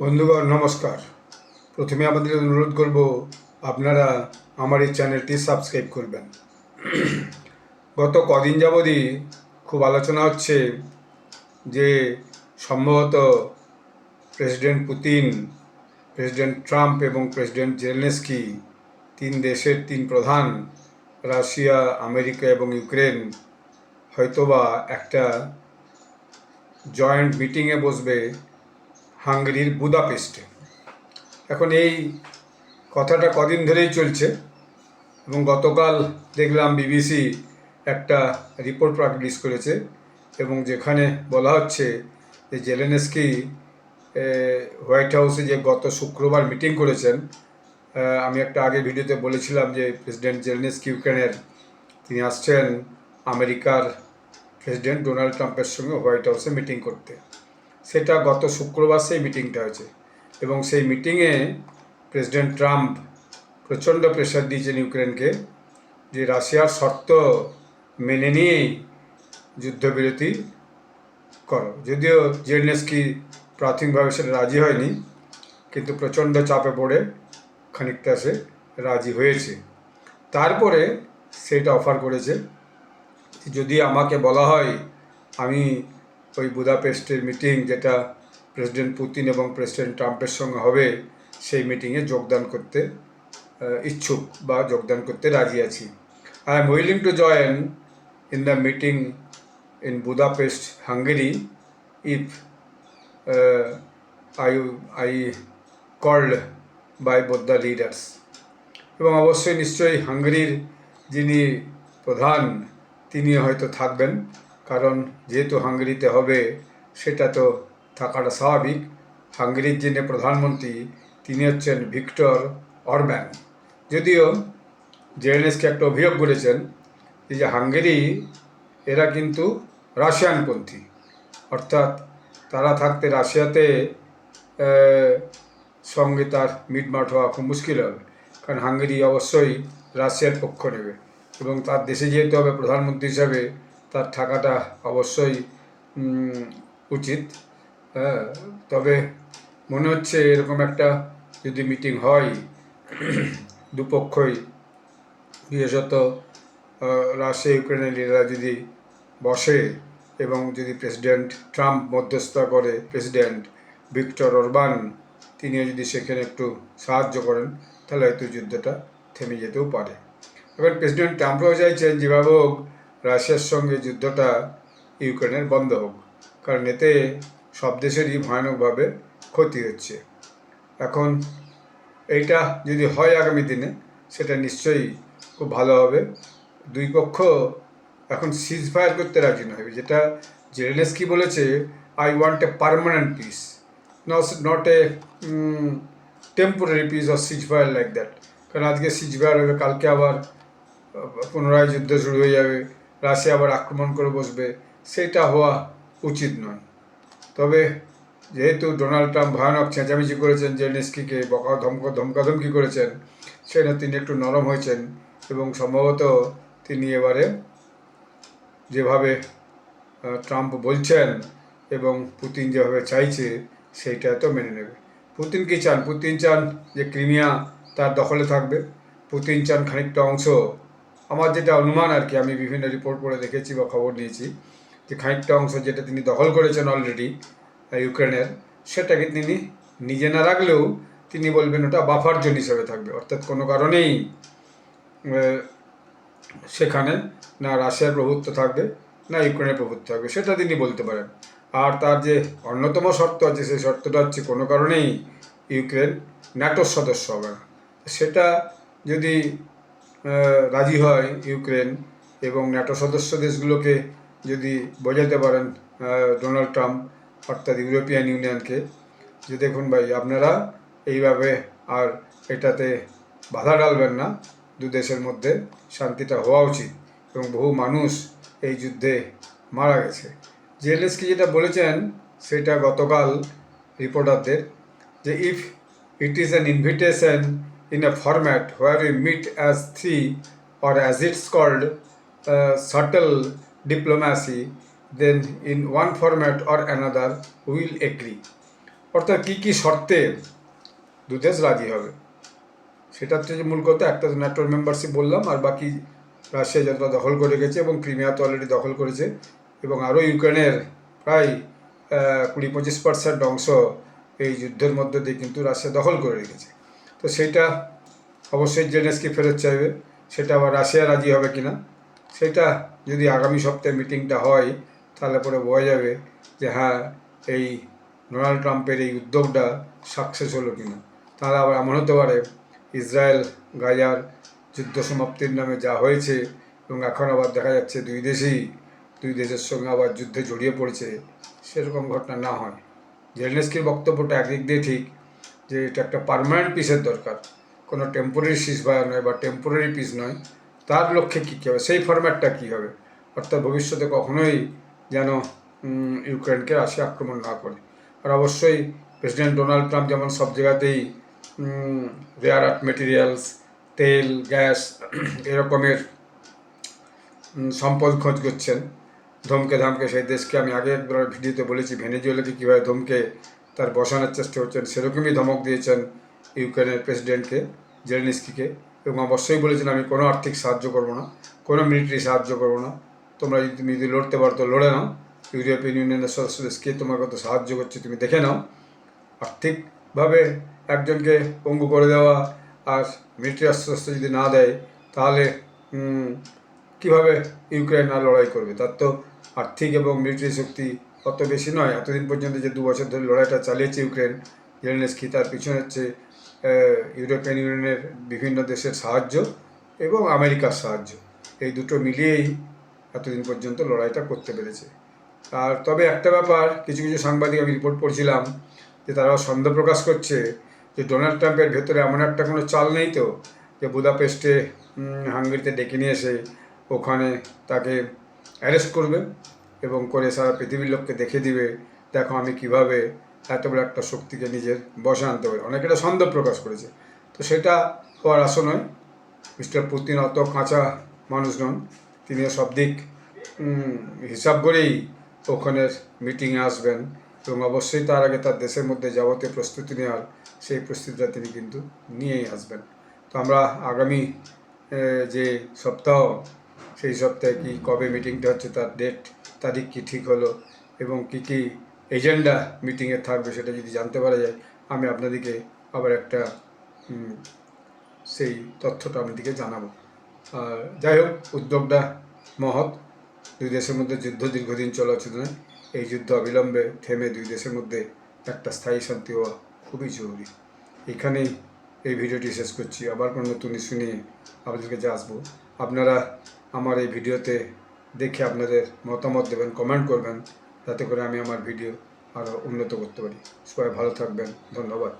বন্ধুগণ নমস্কার। প্রথমে আপনাদের অনুরোধ করব আপনারা আমার এই চ্যানেলটি সাবস্ক্রাইব করবেন। গত কদিন যাবতই খুব আলোচনা হচ্ছে যে সম্ভবত প্রেসিডেন্ট পুতিন, প্রেসিডেন্ট ট্রাম্প এবং প্রেসিডেন্ট জেলেনস্কি তিন দেশের তিন প্রধান রাশিয়া, আমেরিকা এবং ইউক্রেন হয়তোবা একটা জয়েন্ট মিটিংয়ে বসবে হাঙ্গেরির বুদাপেস্টে। এখন এই কথাটা কদিন ধরেই চলছে এবং গতকাল দেখলাম বিবিসি একটা রিপোর্ট পাবলিশ করেছে এবং যেখানে বলা হচ্ছে যে জেলেনস্কি হোয়াইট হাউসে যে গত শুক্রবার মিটিং করেছেন, আমি একটা আগে ভিডিওতে বলেছিলাম যে প্রেসিডেন্ট জেলেনস্কি ইউক্রেনের তিনি আসছেন আমেরিকার প্রেসিডেন্ট ডোনাল্ড ট্রাম্পের সঙ্গে হোয়াইট হাউসে মিটিং করতে। সেটা গত শুক্রবার সেই মিটিংটা হয়েছে এবং সেই মিটিংয়ে প্রেসিডেন্ট ট্রাম্প প্রচণ্ড প্রেশার দিয়েছেন ইউক্রেনকে যে রাশিয়ার শর্ত মেনে নিয়েই যুদ্ধবিরতি করো। যদিও জেলেনস্কি প্রাথমিকভাবে সেটা রাজি হয়নি, কিন্তু প্রচণ্ড চাপে পড়ে খানিকটা সে রাজি হয়েছে। তারপরে সেটা অফার করেছে যদি আমাকে বলা হয় আমি ওই বুদাপেস্টের মিটিং, যেটা প্রেসিডেন্ট পুতিন এবং প্রেসিডেন্ট ট্রাম্পের সঙ্গে হবে, সেই মিটিংয়ে যোগদান করতে ইচ্ছুক বা যোগদান করতে রাজি আছি। I am willing to join in the meeting in Budapest, Hungary, if I called by both the leaders. এবং অবশ্যই নিশ্চয়ই হাঙ্গেরির যিনি প্রধান তিনি হয়তো থাকবেন, কারণ যেহেতু হাঙ্গেরিতে হবে সেটা তো থাকাটা স্বাভাবিক। হাঙ্গেরির যিনি প্রধানমন্ত্রী তিনি হচ্ছেন ভিক্টর অরব্যান। যদিও জেলেনস্কি একটা অভিযোগ করেছেন যে হাঙ্গেরি এরা কিন্তু রাশিয়ানপন্থী, অর্থাৎ তারা থাকতে রাশিয়াতে সঙ্গে তার মিটমাট হওয়া খুব মুশকিল হবে, কারণ হাঙ্গেরি অবশ্যই রাশিয়ার পক্ষ নেবে এবং তার দেশে যেহেতু হবে প্রধানমন্ত্রী হিসাবে তার থাকাটা অবশ্যই উচিত। তবে মনে হচ্ছে এরকম একটা যদি মিটিং হয়, দুপক্ষই বিশেষত রাশিয়া ইউক্রেনের লিডাররা যদি বসে এবং যদি প্রেসিডেন্ট ট্রাম্প মধ্যস্থতা করে, প্রেসিডেন্ট ভিক্টর অরবান তিনিও যদি সেখানে একটু সাহায্য করেন, তাহলে হয়তো যুদ্ধটা থেমে যেতেও পারে। এবার প্রেসিডেন্ট ট্রাম্পও চাইছেন যেভাবে হোক রাশিয়ার সঙ্গে যুদ্ধটা ইউক্রেনের বন্ধ হোক, কারণ এতে সব দেশেরই ভয়ানকভাবে ক্ষতি হচ্ছে। এখন এইটা যদি হয় আগামী দিনে, সেটা নিশ্চয়ই খুব ভালো হবে। দুই পক্ষ এখন সিজ ফায়ার করতে রাজি নয়, যেটা জেলেনস্কি বলেছে I want a permanent piece, not a temporary piece or seize fire like that. কারণ আজকে সিজ ফায়ার হবে, কালকে আবার পুনরায় যুদ্ধ শুরু হয়ে যাবে, রাশিয়া আবার আক্রমণ করে বসবে, সেটা হওয়া উচিত নয়। তবে যেহেতু ডোনাল্ড ট্রাম্প ভয়ানক চেঁচামেচি করেছেন, জেলেনস্কিকে ধমকাধমকি করেছেন, সেটা তিনি একটু নরম হয়েছেন এবং সম্ভবত তিনি এবারে যেভাবে ট্রাম্প বলছেন এবং পুতিন যেভাবে চাইছে সেইটা তো মেনে নেবে। পুতিন কী চান? পুতিন চান যে ক্রিমিয়া তার দখলে থাকবে। পুতিন চান খানিকটা অংশ, আমার যেটা অনুমান আর কি, আমি বিভিন্ন রিপোর্ট পড়ে দেখেছি বা খবর নিয়েছি, যে খানিকটা অংশ যেটা তিনি দখল করেছেন অলরেডি ইউক্রেনের, সেটাকে তিনি নিজে না রাখলেও তিনি বলবেন ওটা বাফার জোন হিসেবে থাকবে, অর্থাৎ কোনো কারণেই সেখানে না রাশিয়ার প্রভুত্ব থাকবে না ইউক্রেনের প্রভুত্ব থাকবে, সেটা তিনি বলতে পারেন। আর তার যে অন্যতম শর্ত আছে, সেই শর্তটা হচ্ছে কোনো কারণেই ইউক্রেন ন্যাটোর সদস্য হবে না। সেটা যদি রাজি হয় ইউক্রেন এবং ন্যাটো সদস্য দেশগুলোকে যদি বোঝাতে পারেন ডোনাল্ড ট্রাম্প, অর্থাৎ ইউরোপিয়ান ইউনিয়নকে, যে দেখুন ভাই আপনারা এইভাবে আর এটাতে বাধা ডালবেন না, দু দেশের মধ্যে শান্তিটা হওয়া উচিত এবং বহু মানুষ এই যুদ্ধে মারা গেছে। জেলেনস্কি যেটা বলেছেন সেটা গতকাল রিপোর্টারদের, যে if it is an invitation in a format where we meet as three, or as it's called subtle diplomacy, then in one format or another we will agree. অর্থাৎ কী কী শর্তে দুদেশ রাজি হবে, সেটা হচ্ছে যে মূল কথা। একটা ন্যাটোর মেম্বারশিপ বললাম, আর বাকি রাশিয়া যতটা দখল করে গেছে, এবং ক্রিমিয়া তো অলরেডি দখল করেছে, এবং আরও ইউক্রেনের প্রায় 20-25% অংশ এই যুদ্ধের মধ্যে দিয়ে কিন্তু রাশিয়া দখল করে রেখেছে। তো সেইটা অবশ্যই জেলেনস্কি ফেরত চাইবে। সেটা আবার রাশিয়া রাজি হবে কিনা, সেটা যদি আগামী সপ্তাহে মিটিংটা হয় তাহলে পরে বোঝা যাবে যে হ্যাঁ, এই ডোনাল্ড ট্রাম্পের এই উদ্যোগটা সাকসেস হলো কিনা। তাহলে আবার এমন হতে পারে ইসরায়েল গাজার যুদ্ধ সমাপ্তির নামে যা হয়েছে, এবং এখন আবার দেখা যাচ্ছে দুই দেশের সঙ্গে আবার যুদ্ধে জড়িয়ে পড়েছে, সেরকম ঘটনা না হয়। জেলেনস্কির বক্তব্যটা একদিক দিয়ে ঠিক, যে এটা একটা পার্মানেন্ট পিসের দরকার, কোনো টেম্পোরারি সিজফায়ার নয় বা টেম্পোরারি পিস নয়। তার লক্ষ্যে কী কী হবে, সেই ফরম্যাটটা কী হবে, অর্থাৎ ভবিষ্যতে কখনোই যেন ইউক্রেনকে রাশিয়া আক্রমণ না করে। আর অবশ্যই প্রেসিডেন্ট ডোনাল্ড ট্রাম্প যেমন সব জায়গাতেই রেয়ার আর্থ মেটেরিয়ালস, তেল, গ্যাস এরকমের সম্পদ খোঁজ করছেন, ধমকে ধামকে সেই দেশকে, আমি আগে একবার ভিডিওতে বলেছি ভেনেজুয়েলাকে কীভাবে ধমকে তার বসানোর চেষ্টা করছেন, সেরকমই ধমক দিয়েছেন ইউক্রেনের প্রেসিডেন্টকে, জেলেনস্কিকে, এবং অবশ্যই বলেছেন আমি কোনো আর্থিক সাহায্য করবো না, কোনো মিলিটারি সাহায্য করবো না, তোমরা তুমি যদি লড়তে পারো তো লড়ে নাও, ইউরোপিয়ান ইউনিয়নের সদস্য দেশকে তোমার কত সাহায্য করছে তুমি দেখে নাও। আর্থিকভাবে একজনকে পঙ্গু করে দেওয়া আর মিলিটারি অস্ত্র যদি না দেয়, তাহলে কীভাবে ইউক্রেন আর লড়াই করবে? তার তো আর্থিক এবং মিলিটারি শক্তি অত বেশি নয়। এতদিন পর্যন্ত যে 2 বছর ধরে লড়াইটা চালিয়েছে ইউক্রেন, জেলেনস্কি, তার পিছনে হচ্ছে ইউরোপিয়ান ইউনিয়নের বিভিন্ন দেশের সাহায্য এবং আমেরিকার সাহায্য, এই দুটো মিলিয়েই এতদিন পর্যন্ত লড়াইটা করতে পেরেছে। আর তবে একটা ব্যাপার, কিছু কিছু সাংবাদিক, আমি রিপোর্ট পড়ছিলাম যে তারাও সন্দেহ প্রকাশ করছে যে ডোনাল্ড ট্রাম্পের ভেতরে এমন একটা কোনো চাল নেই তো, যে বুদাপেস্টে হাঙ্গেরিতে ডেকে নিয়ে এসে ওখানে তাকে অ্যারেস্ট করবে এবং করে সারা পৃথিবীর লোককে দেখে দিবে, দেখো আমি কীভাবে এত বড় একটা শক্তিকে নিজের বশে আনতে পারি। অনেকে এটা সন্দেহ প্রকাশ করেছে, তো সেটা হওয়ার আশা নয়। মিস্টার পুতিন অত কাঁচা মানুষ নন, তিনিও সব দিক হিসাব করেই ওখানের মিটিংয়ে আসবেন, এবং অবশ্যই তার আগে তার দেশের মধ্যে যাবতীয় প্রস্তুতি নেওয়ার সেই প্রস্তুতিটা তিনি কিন্তু নিয়েই আসবেন। তো আমরা আগামী যে সপ্তাহ, সেই সপ্তাহে কি কবে মিটিংটা হচ্ছে, তার ডেট তারিখ কি ঠিক হলো, এবং কী কী এজেন্ডা মিটিংয়ে থাকবে, সেটা যদি জানতে পারা যায়, আমি আপনাদেরকে আবার একটা সেই তথ্যটা আপনাদেরকে জানাবো। আর যাই হোক, উদ্যোগটা মহৎ। দুই দেশের মধ্যে যুদ্ধ দীর্ঘদিন চলা উচিত নয়, এই যুদ্ধ অবিলম্বে থেমে দুই দেশের মধ্যে একটা স্থায়ী শান্তি হওয়া খুবই জরুরি। এখানেই এই ভিডিওটি শেষ করছি। আবার কোনো নতুন ইস্যু নিয়ে আপনাদের কাছে আসবো। আপনারা আমার এই ভিডিওতে দেখে আপনাদের মতামত দেবেন, কমেন্ট করবেন, যাতে করে আমি আমার ভিডিও আরও উন্নত করতে পারি। সবাই ভালো থাকবেন, ধন্যবাদ।